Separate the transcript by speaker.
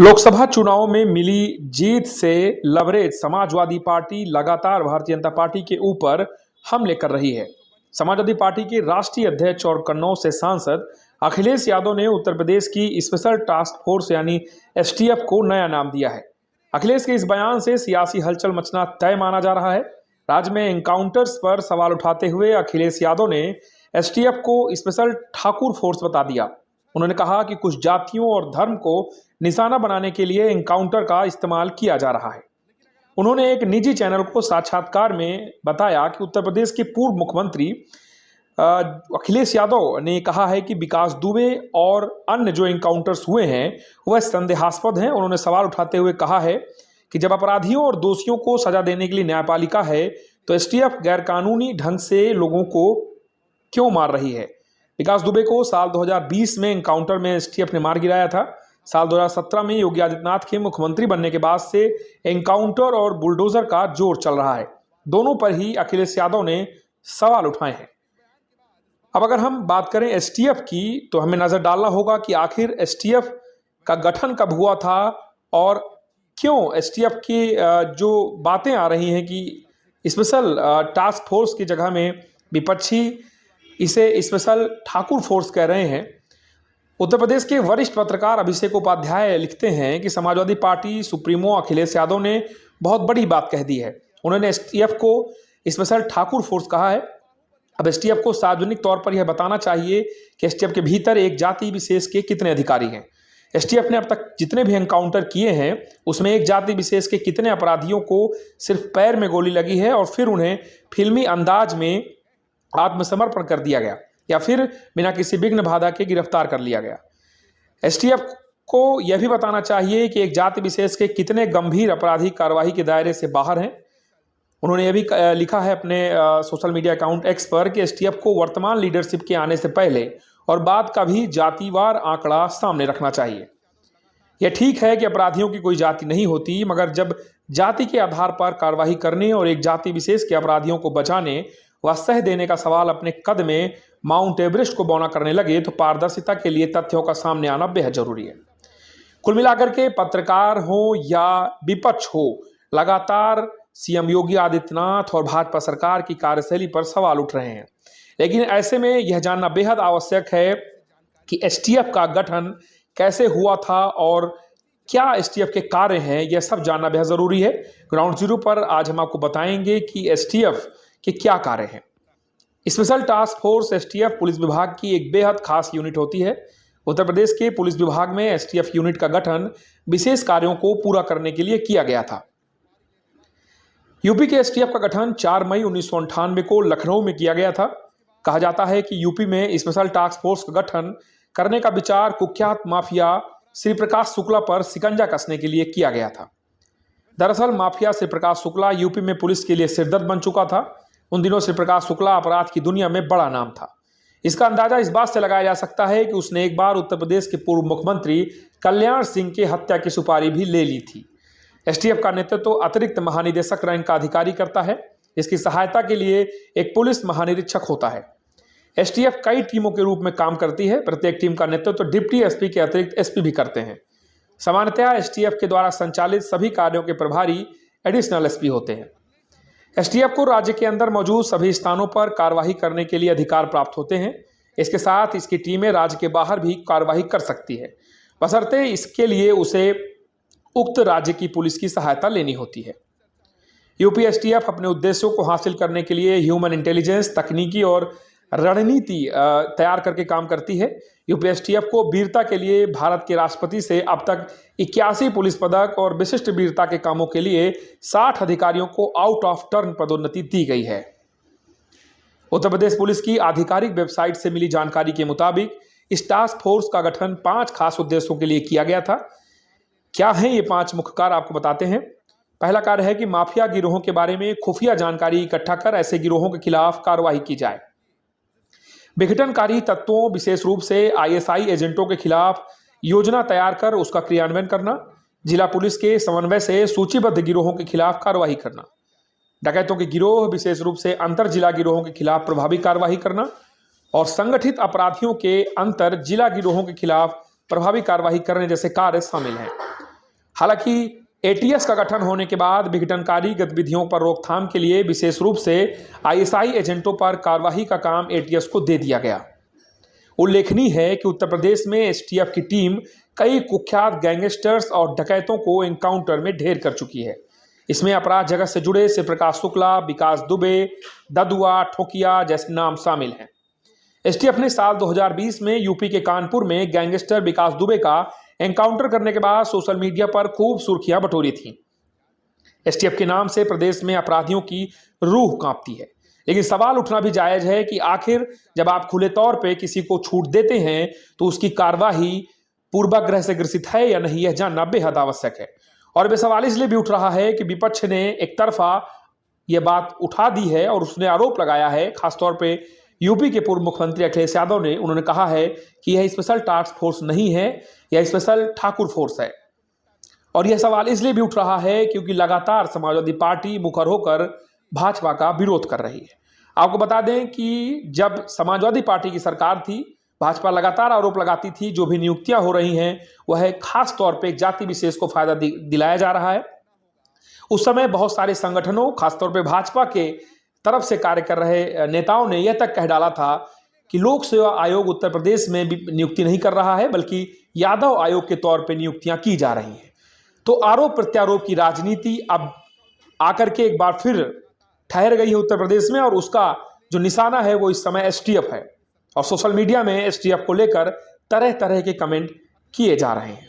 Speaker 1: लोकसभा चुनाव में मिली जीत से लबरेज समाजवादी पार्टी लगातार भारतीय जनता पार्टी के ऊपर हमले कर रही है। समाजवादी पार्टी के राष्ट्रीय अध्यक्ष और कन्नौज से सांसद अखिलेश यादव ने उत्तर प्रदेश की स्पेशल टास्क फोर्स यानी एसटीएफ को नया नाम दिया है। अखिलेश के इस बयान से सियासी हलचल मचना तय माना जा रहा है। राज्य में एनकाउंटर्स पर सवाल उठाते हुए अखिलेश यादव ने एसटीएफ को स्पेशल ठाकुर फोर्स बता दिया। उन्होंने कहा कि कुछ जातियों और धर्म को निशाना बनाने के लिए एनकाउंटर का इस्तेमाल किया जा रहा है। उन्होंने एक निजी चैनल को साक्षात्कार में बताया कि उत्तर प्रदेश के पूर्व मुख्यमंत्री अखिलेश यादव ने कहा है कि विकास दुबे और अन्य जो एनकाउंटर्स हुए हैं वह संदेहास्पद हैं। उन्होंने सवाल उठाते हुए कहा है कि जब अपराधियों और दोषियों को सजा देने के लिए न्यायपालिका है तो एसटीएफ गैरकानूनी ढंग से लोगों को क्यों मार रही है। विकास दुबे को साल 2020 में एनकाउंटर में एसटीएफ ने मार गिराया था। साल 2017 में योगी आदित्यनाथ के मुख्यमंत्री बनने के बाद से एनकाउंटर और बुलडोजर का जोर चल रहा है। दोनों पर ही अखिलेश यादव ने सवाल उठाए हैं। अब अगर हम बात करें एसटीएफ की तो हमें नजर डालना होगा कि आखिर एसटीएफ का गठन कब हुआ था और क्यों एसटीएफ की जो बातें आ रही हैं कि स्पेशल टास्क फोर्स की जगह में विपक्षी इसे स्पेशल ठाकुर फोर्स कह रहे हैं। उत्तर प्रदेश के वरिष्ठ पत्रकार अभिषेक उपाध्याय लिखते हैं कि समाजवादी पार्टी सुप्रीमो अखिलेश यादव ने बहुत बड़ी बात कह दी है। उन्होंने एसटीएफ को स्पेशल ठाकुर फोर्स कहा है। अब एसटीएफ को सार्वजनिक तौर पर यह बताना चाहिए कि एसटीएफ के भीतर एक जाति विशेष के कितने अधिकारी हैं। एसटीएफ ने अब तक जितने भी एनकाउंटर किए हैं उसमें एक जाति विशेष के कितने अपराधियों को सिर्फ पैर में गोली लगी है और फिर उन्हें फिल्मी अंदाज में आत्मसमर्पण कर दिया गया या फिर बिना किसी विघ्न बाधा के गिरफ्तार कर लिया गया। एसटीएफ को यह भी बताना चाहिए कि एक जाति विशेष के कितने गंभीर आपराधिक कार्रवाई के दायरे से बाहर हैं। उन्होंने यह भी लिखा है अपने सोशल मीडिया अकाउंट एक्स पर कि एसटीएफ को वर्तमान लीडरशिप के आने से पहले और बाद का भी जातिवार आंकड़ा सामने रखना चाहिए। यह ठीक है कि अपराधियों की कोई जाति नहीं होती, मगर जब जाति के आधार पर कार्रवाई करने और एक जाति विशेष के अपराधियों को बचाने व सह देने का सवाल अपने कद में माउंट एवरेस्ट को बौना करने लगे तो पारदर्शिता के लिए तथ्यों का सामने आना बेहद जरूरी है। कुल मिलाकर के पत्रकार हो या विपक्ष हो, लगातार सीएम योगी आदित्यनाथ और भाजपा सरकार की कार्यशैली पर सवाल उठ रहे हैं। लेकिन ऐसे में यह जानना बेहद आवश्यक है कि एसटीएफ का गठन कैसे हुआ था और क्या एसटीएफ के कार्य हैं, यह सब जानना बेहद जरूरी है। ग्राउंड जीरो पर आज हम आपको बताएंगे कि एसटीएफ के क्या कार्य हैं। Special task force STF police विभाग की एक बेहद खास यूनिट होती है। उत्तर प्रदेश के पुलिस विभाग में एसटीएफ यूनिट का गठन विशेष कार्यों को पूरा करने के लिए किया गया था। यूपी के एसटीएफ का गठन 4 मई 1998 को लखनऊ में किया गया था। कहा जाता है कि यूपी में स्पेशल टास्क फोर्स का गठन करने का विचार कुख्यात माफिया श्री प्रकाश शुक्ला पर शिकंजा कसने के लिए किया गया था। दरअसल माफिया श्री प्रकाश शुक्ला यूपी में पुलिस के लिए सिरदर्द बन चुका था। उन दिनों श्री प्रकाश शुक्ला अपराध की दुनिया में बड़ा नाम था। इसका अंदाजा इस बात से लगाया जा सकता है कि उसने एक बार उत्तर प्रदेश के पूर्व मुख्यमंत्री कल्याण सिंह की हत्या की सुपारी भी ले ली थी। एसटीएफ का नेतृत्व अतिरिक्त महानिदेशक रैंक का अधिकारी करता है। इसकी सहायता के लिए एक पुलिस महानिरीक्षक होता है। एसटीएफ कई टीमों के रूप में काम करती है। प्रत्येक टीम का नेतृत्व डिप्टी एसपी के अतिरिक्त एसपी भी करते हैं। सामान्यतः एसटीएफ के द्वारा संचालित सभी कार्यों के प्रभारी एडिशनल एसपी होते हैं। एसटीएफ को राज्य के अंदर मौजूद सभी स्थानों पर कार्रवाई करने के लिए अधिकार प्राप्त होते हैं। इसके साथ इसकी टीमें राज्य के बाहर भी कार्रवाई कर सकती है, बशर्ते इसके लिए उसे उक्त राज्य की पुलिस की सहायता लेनी होती है। यूपी एसटीएफ अपने उद्देश्यों को हासिल करने के लिए ह्यूमन इंटेलिजेंस, तकनीकी और रणनीति तैयार करके काम करती है। यूपी एसटीएफ को वीरता के लिए भारत के राष्ट्रपति से अब तक 81 पुलिस पदक और विशिष्ट वीरता के कामों के लिए 60 अधिकारियों को आउट ऑफ टर्न पदोन्नति दी गई है। उत्तर प्रदेश पुलिस की आधिकारिक वेबसाइट से मिली जानकारी के मुताबिक इस टास्क फोर्स का गठन 5 खास उद्देश्यों के लिए किया गया था। क्या हैं ये 5 मुख्य कार्य, आपको बताते हैं। पहला कार्य है कि माफिया गिरोहों के बारे में खुफिया जानकारी इकट्ठा कर ऐसे गिरोहों के खिलाफ कार्रवाई की जाए। विघटनकारी तत्वों, विशेष रूप से आईएसआई एजेंटों के खिलाफ योजना तैयार कर उसका क्रियान्वयन करना। जिला पुलिस के समन्वय से सूचीबद्ध गिरोहों के खिलाफ कार्रवाई करना। डकैतों के गिरोह, विशेष रूप से अंतर जिला गिरोहों के खिलाफ प्रभावी कार्रवाई करना और संगठित अपराधियों के अंतर जिला गिरोहों के खिलाफ प्रभावी कार्रवाई करने जैसे कार्य शामिल हैं। हालांकि एटीएस का गठन होने के बाद विघटनकारी गतिविधियों पर रोकथाम के लिए विशेष रूप से आईएसआई एजेंटों पर कार्रवाई का काम एटीएस को दे दिया गया। उल्लेखनीय है कि उत्तर प्रदेश में एसटीएफ की टीम कई कुख्यात गैंगस्टर्स और डकैतों को एनकाउंटर में ढेर कर चुकी है। इसमें अपराध जगत से जुड़े शिव प्रकाश शुक्ला, विकास दुबे, ददुआ, ठोकिया जैसे नाम शामिल हैं। एसटीएफ ने साल 2020 में यूपी के कानपुर में गैंगस्टर विकास दुबे का एनकाउंटर करने के बाद सोशल मीडिया पर खूब सुर्खियां बटोरी थी। एसटीएफ के नाम से प्रदेश में अपराधियों की रूह कांपती है, लेकिन सवाल उठना भी जायज है कि आखिर जब आप खुले तौर पे किसी को छूट देते हैं तो उसकी कार्रवाई पूर्वाग्रह से ग्रसित है या नहीं, यह जानना बेहद आवश्यक है। और यह सवाल इसलिए भी उठ रहा है कि विपक्ष ने एक तरफा यह बात उठा दी है और उसने आरोप लगाया है, खासतौर पे यूपी के पूर्व मुख्यमंत्री अखिलेश यादव ने। उन्होंने कहा है कि यह स्पेशल टास्क फोर्स नहीं है, यह स्पेशल ठाकुर फोर्स है। और यह सवाल इसलिए भी उठ रहा है क्योंकि लगातार समाजवादी पार्टी मुखर होकर भाजपा का विरोध कर रही है। आपको बता दें कि जब समाजवादी पार्टी की सरकार थी, भाजपा लगातार आरोप लगाती थी जो भी नियुक्तियां हो रही हैं वह खास तौर पे जाति विशेष को फायदा दिलाया जा रहा है। उस समय बहुत सारे संगठनों, खासतौर पे भाजपा के तरफ से कार्य कर रहे नेताओं ने यह तक कह डाला था कि लोक सेवा आयोग उत्तर प्रदेश में भी नियुक्ति नहीं कर रहा है, बल्कि यादव आयोग के तौर पे नियुक्तियां की जा रही हैं। तो आरोप प्रत्यारोप की राजनीति अब आकर के एक बार फिर ठहर गई है उत्तर प्रदेश में, और उसका जो निशाना है वो इस समय एसटीएफ है। और सोशल मीडिया में एसटीएफ को लेकर तरह तरह के कमेंट किए जा रहे हैं।